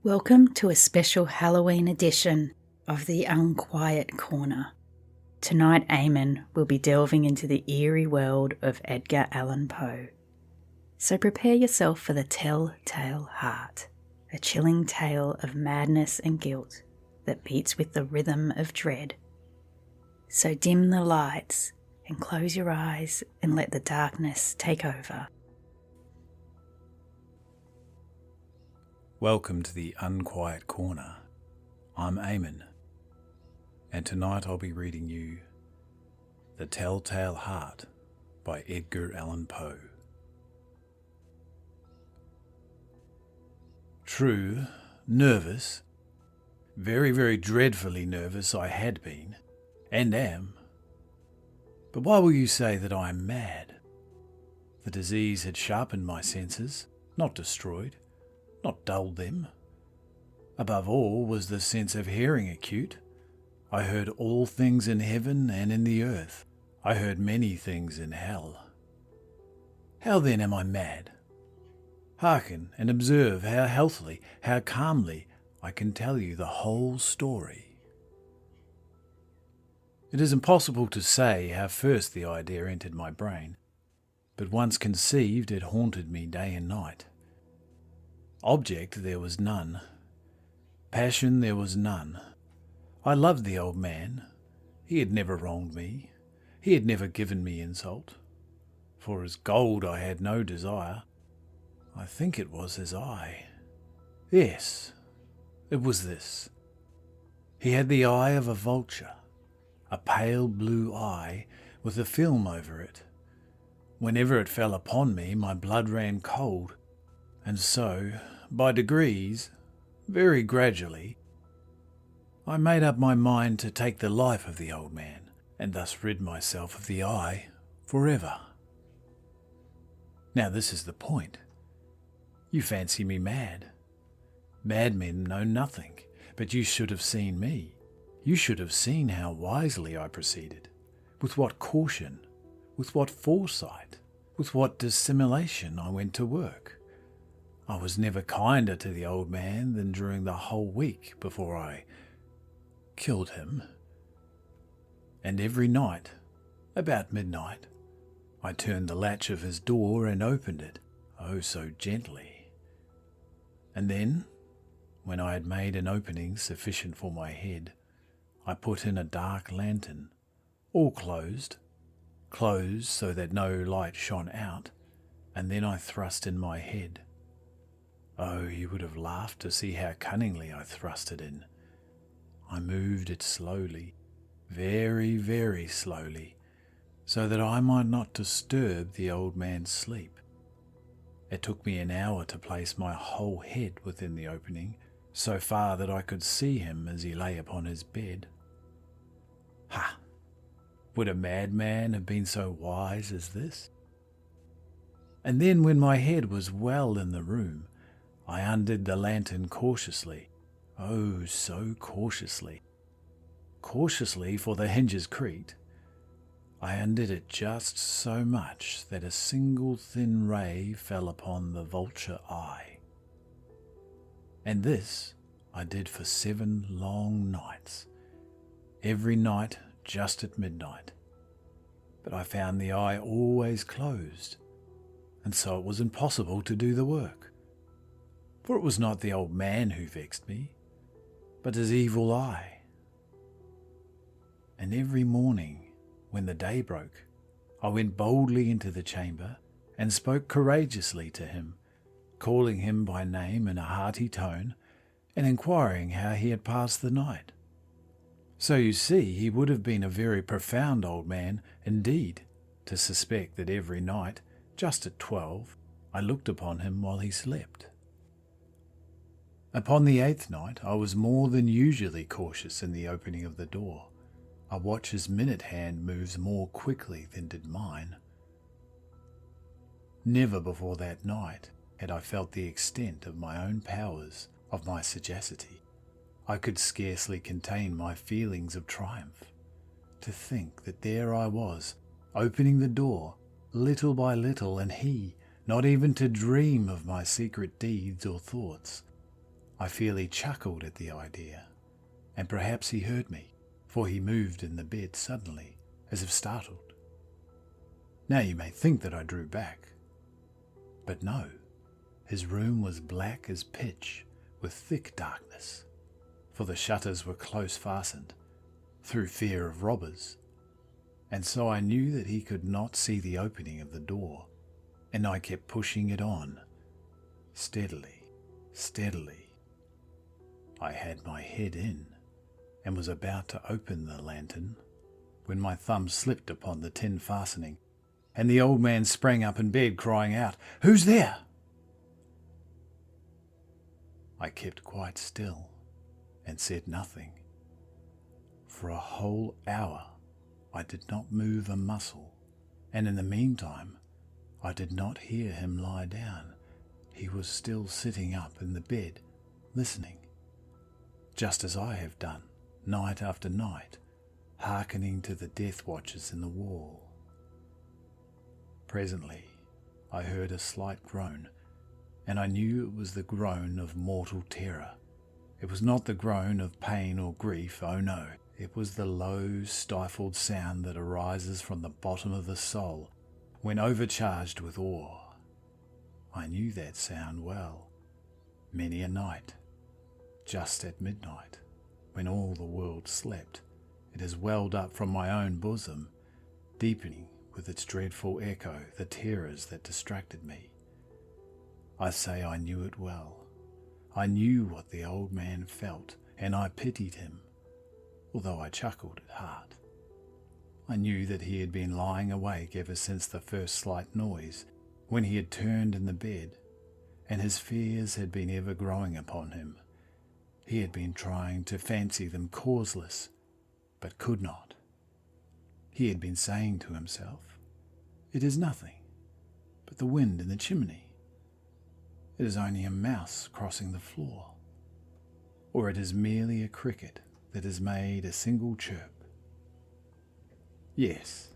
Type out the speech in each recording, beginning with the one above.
Welcome to a special Halloween edition of the Unquiet Corner. Tonight, Amon will be delving into the eerie world of Edgar Allan Poe. So prepare yourself for the Telltale Heart, a chilling tale of madness and guilt that beats with the rhythm of dread. So dim the lights and close your eyes and let the darkness take over. Welcome to the Unquiet Corner. I'm Amon, and tonight I'll be reading you The Telltale Heart by Edgar Allan Poe. True, nervous, very dreadfully nervous I had been, and am. But why will you say that I am mad? The disease had sharpened my senses, not destroyed, not dulled them. Above all was the sense of hearing acute. I heard all things in heaven and in the earth. I heard many things in hell. How then am I mad? Hearken and observe how healthily, how calmly I can tell you the whole story. It is impossible to say how first the idea entered my brain, but once conceived it haunted me day and night. Object there was none. Passion there was none. I loved the old man. He had never wronged me. He had never given me insult. For his gold I had no desire. I think it was his eye. Yes, it was this. He had the eye of a vulture, a pale blue eye with a film over it. Whenever it fell upon me, my blood ran cold, and so, by degrees, very gradually, I made up my mind to take the life of the old man, and thus rid myself of the eye forever. Now this is the point. You fancy me mad. Madmen know nothing, but you should have seen me. You should have seen how wisely I proceeded, with what caution, with what foresight, with what dissimulation I went to work. I was never kinder to the old man than during the whole week before I killed him. And every night, about midnight, I turned the latch of his door and opened it, oh so gently. And then, when I had made an opening sufficient for my head, I put in a dark lantern, all closed so that no light shone out, and then I thrust in my head. Oh, you would have laughed to see how cunningly I thrust it in. I moved it slowly, very slowly, so that I might not disturb the old man's sleep. It took me an hour to place my whole head within the opening, so far that I could see him as he lay upon his bed. Ha! Would a madman have been so wise as this? And then when my head was well in the room, I undid the lantern cautiously, oh so cautiously. Cautiously, for the hinges creaked. I undid it just so much that a single thin ray fell upon the vulture eye. And this I did for 7 long nights, every night just at midnight. But I found the eye always closed, and so it was impossible to do the work. For it was not the old man who vexed me, but his evil eye. And every morning, when the day broke, I went boldly into the chamber and spoke courageously to him, calling him by name in a hearty tone, and inquiring how he had passed the night. So you see, he would have been a very profound old man indeed to suspect that every night, just at 12, I looked upon him while he slept. Upon the 8th night, I was more than usually cautious in the opening of the door. A watch's minute hand moves more quickly than did mine. Never before that night had I felt the extent of my own powers, of my sagacity. I could scarcely contain my feelings of triumph. To think that there I was, opening the door, little by little, and he, not even to dream of my secret deeds or thoughts. I feel he chuckled at the idea, and perhaps he heard me, for he moved in the bed suddenly, as if startled. Now you may think that I drew back, but no, his room was black as pitch with thick darkness, for the shutters were close fastened, through fear of robbers, and so I knew that he could not see the opening of the door, and I kept pushing it on, steadily, steadily. I had my head in, and was about to open the lantern, when my thumb slipped upon the tin fastening, and the old man sprang up in bed, crying out, "Who's there?" I kept quite still, and said nothing. For a whole hour I did not move a muscle, and in the meantime I did not hear him lie down. He was still sitting up in the bed, listening, just as I have done, night after night, hearkening to the death watches in the wall. Presently I heard a slight groan, and I knew it was the groan of mortal terror. It was not the groan of pain or grief, oh no, it was the low, stifled sound that arises from the bottom of the soul when overcharged with awe. I knew that sound well. Many a night, just at midnight, when all the world slept, it has welled up from my own bosom, deepening with its dreadful echo the terrors that distracted me. I say I knew it well. I knew what the old man felt, and I pitied him, although I chuckled at heart. I knew that he had been lying awake ever since the first slight noise, when he had turned in the bed, and his fears had been ever growing upon him. He had been trying to fancy them causeless, but could not. He had been saying to himself, "It is nothing but the wind in the chimney. It is only a mouse crossing the floor, or it is merely a cricket that has made a single chirp." Yes,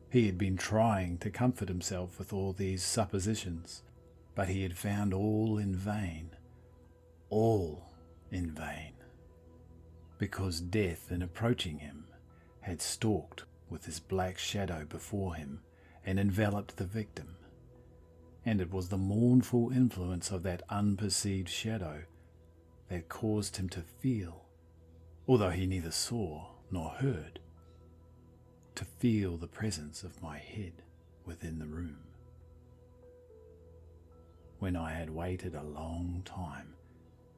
he had been trying to comfort himself with all these suppositions, but he had found all in vain, because death, in approaching him, had stalked with his black shadow before him and enveloped the victim, and it was the mournful influence of that unperceived shadow that caused him to feel, although he neither saw nor heard, to feel the presence of my head within the room. When I had waited a long time,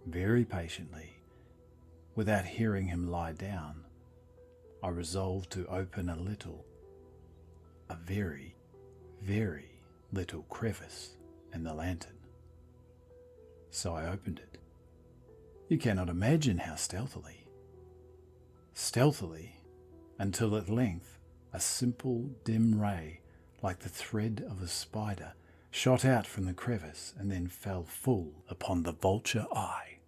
very patiently, without hearing him lie down, I resolved to open a very, very little crevice in the lantern. So I opened it. You cannot imagine how stealthily, until at length a simple dim ray, like the thread of a spider, shot out from the crevice and then fell full upon the vulture eye.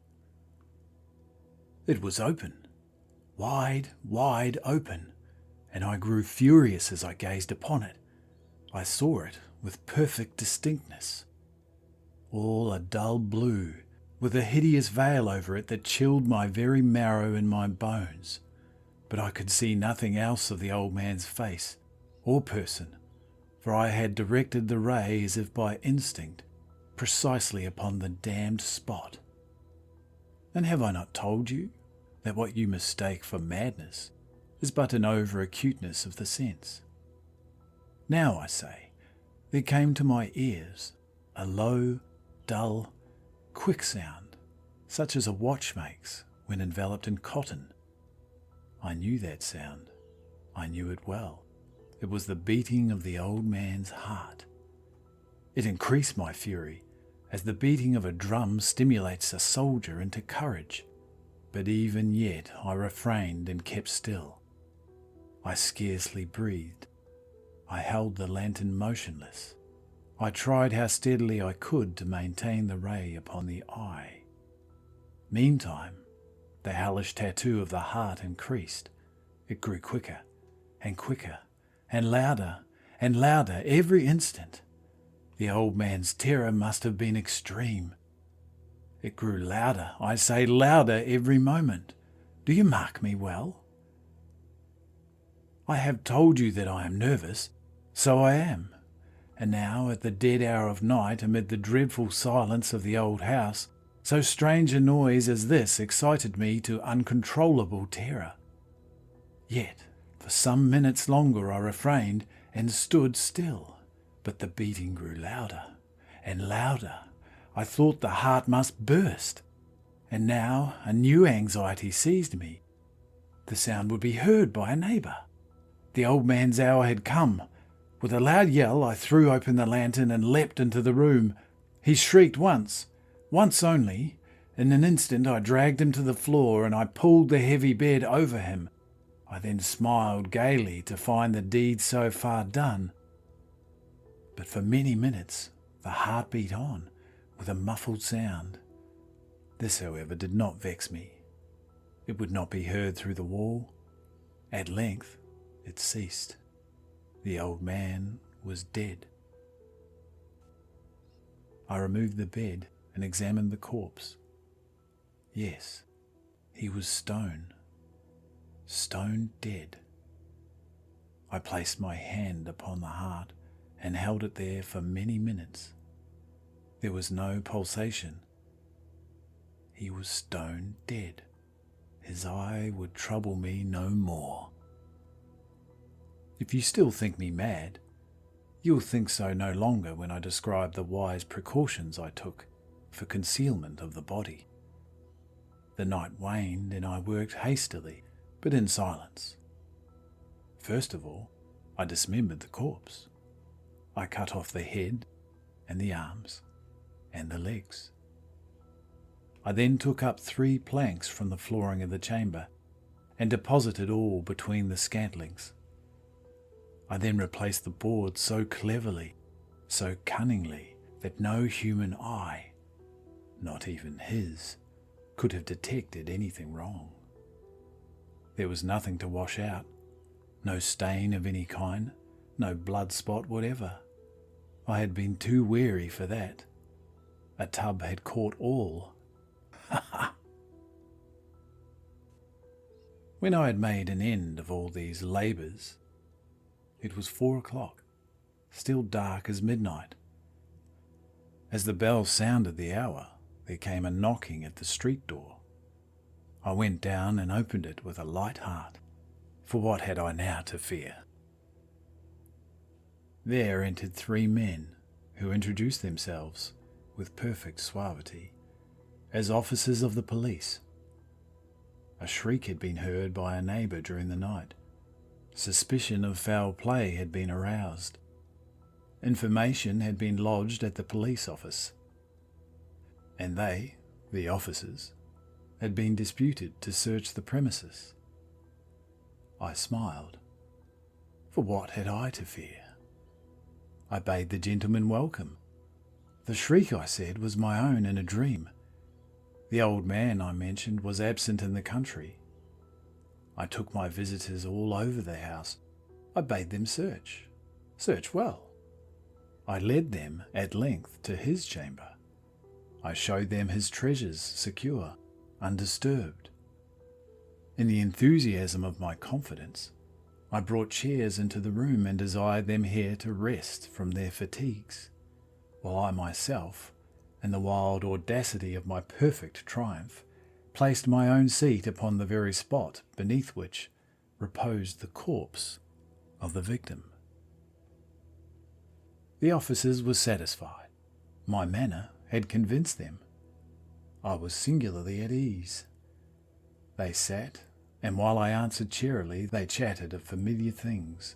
It was open, wide open, and I grew furious as I gazed upon it. I saw it with perfect distinctness, all a dull blue, with a hideous veil over it that chilled my very marrow in my bones. But I could see nothing else of the old man's face or person, for I had directed the ray as if by instinct, precisely upon the damned spot. And have I not told you that what you mistake for madness is but an over-acuteness of the sense? Now, I say, there came to my ears a low, dull, quick sound, such as a watch makes when enveloped in cotton. I knew that sound. I knew it well. It was the beating of the old man's heart. It increased my fury, as the beating of a drum stimulates a soldier into courage. But even yet I refrained and kept still. I scarcely breathed. I held the lantern motionless. I tried how steadily I could to maintain the ray upon the eye. Meantime, the hellish tattoo of the heart increased. It grew quicker and quicker and louder every instant. The old man's terror must have been extreme. It grew louder, I say louder every moment. Do you mark me well? I have told you that I am nervous, so I am. And now, at the dead hour of night, amid the dreadful silence of the old house, so strange a noise as this excited me to uncontrollable terror. Yet, for some minutes longer I refrained and stood still, but the beating grew louder and louder. I thought the heart must burst, and now a new anxiety seized me. The sound would be heard by a neighbour. The old man's hour had come. With a loud yell, I threw open the lantern and leapt into the room. He shrieked once only. In an instant I dragged him to the floor and I pulled the heavy bed over him. I then smiled gaily to find the deed so far done. But for many minutes the heart beat on with a muffled sound. This, however, did not vex me. It would not be heard through the wall. At length it ceased. The old man was dead. I removed the bed and examined the corpse. Yes, he was stone dead. I placed my hand upon the heart and held it there for many minutes. There was no pulsation. He was stone dead. His eye would trouble me no more. If you still think me mad, you'll think so no longer when I describe the wise precautions I took for concealment of the body. The night waned and I worked hastily, but in silence. First of all, I dismembered the corpse. I cut off the head and the arms and the legs. I then took up 3 planks from the flooring of the chamber and deposited all between the scantlings. I then replaced the boards so cleverly, so cunningly, that no human eye, not even his, could have detected anything wrong. There was nothing to wash out, no stain of any kind, no blood spot whatever. I had been too wary for that. A tub had caught all. When I had made an end of all these labours, it was 4 o'clock, still dark as midnight. As the bell sounded the hour, there came a knocking at the street door. I went down and opened it with a light heart, for what had I now to fear? There entered 3 men, who introduced themselves, with perfect suavity, as officers of the police. A shriek had been heard by a neighbour during the night. Suspicion of foul play had been aroused. Information had been lodged at the police office. And they, the officers, had been disputed to search the premises. I smiled. For what had I to fear? I bade the gentlemen welcome. The shriek, I said, was my own in a dream. The old man, I mentioned, was absent in the country. I took my visitors all over the house. I bade them search well. I led them at length to his chamber. I showed them his treasures secure, undisturbed. In the enthusiasm of my confidence, I brought chairs into the room and desired them here to rest from their fatigues, while I myself, in the wild audacity of my perfect triumph, placed my own seat upon the very spot beneath which reposed the corpse of the victim. The officers were satisfied. My manner had convinced them. I was singularly at ease. They sat, and while I answered cheerily, they chatted of familiar things.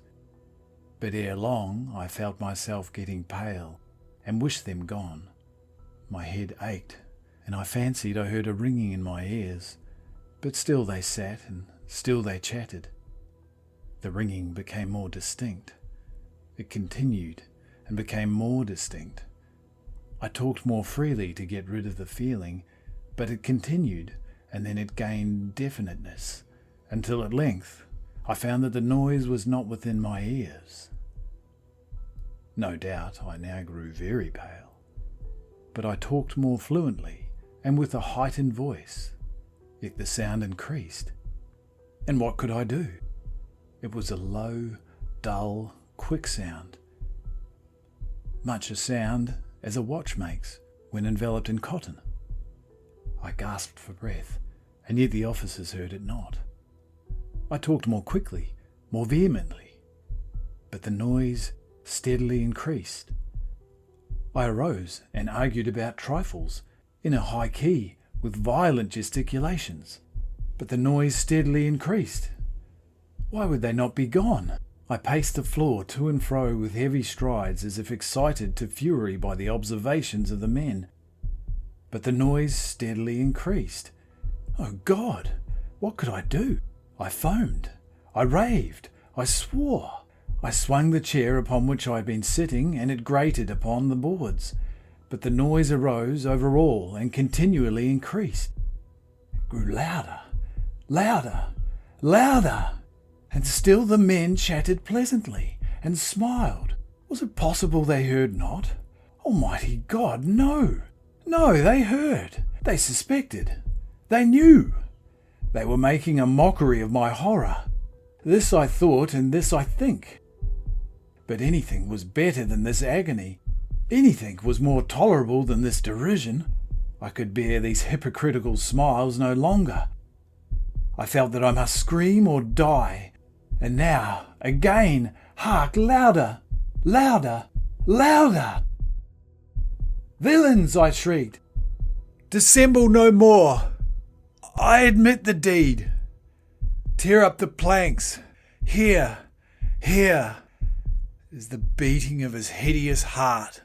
But ere long I felt myself getting pale, and wished them gone. My head ached, and I fancied I heard a ringing in my ears, but still they sat, and still they chatted. The ringing became more distinct. It continued, and became more distinct. I talked more freely to get rid of the feeling, but it continued, and then it gained definiteness, until at length I found that the noise was not within my ears. No doubt I now grew very pale, but I talked more fluently, and with a heightened voice. Yet the sound increased. And what could I do? It was a low, dull, quick sound. Much a sound as a watch makes when enveloped in cotton. I gasped for breath, and yet the officers heard it not. I talked more quickly, more vehemently, but the noise steadily increased. I arose and argued about trifles in a high key with violent gesticulations, but the noise steadily increased. Why would they not be gone? I paced the floor to and fro with heavy strides as if excited to fury by the observations of the men, but the noise steadily increased. Oh God, what could I do? I foamed, I raved, I swore. I swung the chair upon which I had been sitting, and it grated upon the boards, but the noise arose over all and continually increased. It grew louder, louder, louder, and still the men chatted pleasantly and smiled. Was it possible they heard not? Almighty God, no! No, they heard. They suspected. They knew. They were making a mockery of my horror. This I thought, and this I think. But anything was better than this agony. Anything was more tolerable than this derision. I could bear these hypocritical smiles no longer. I felt that I must scream or die. And now, again, hark, louder, louder, louder! Villains, I shrieked. Dissemble no more. I admit the deed. Tear up the planks. Here is the beating of his hideous heart.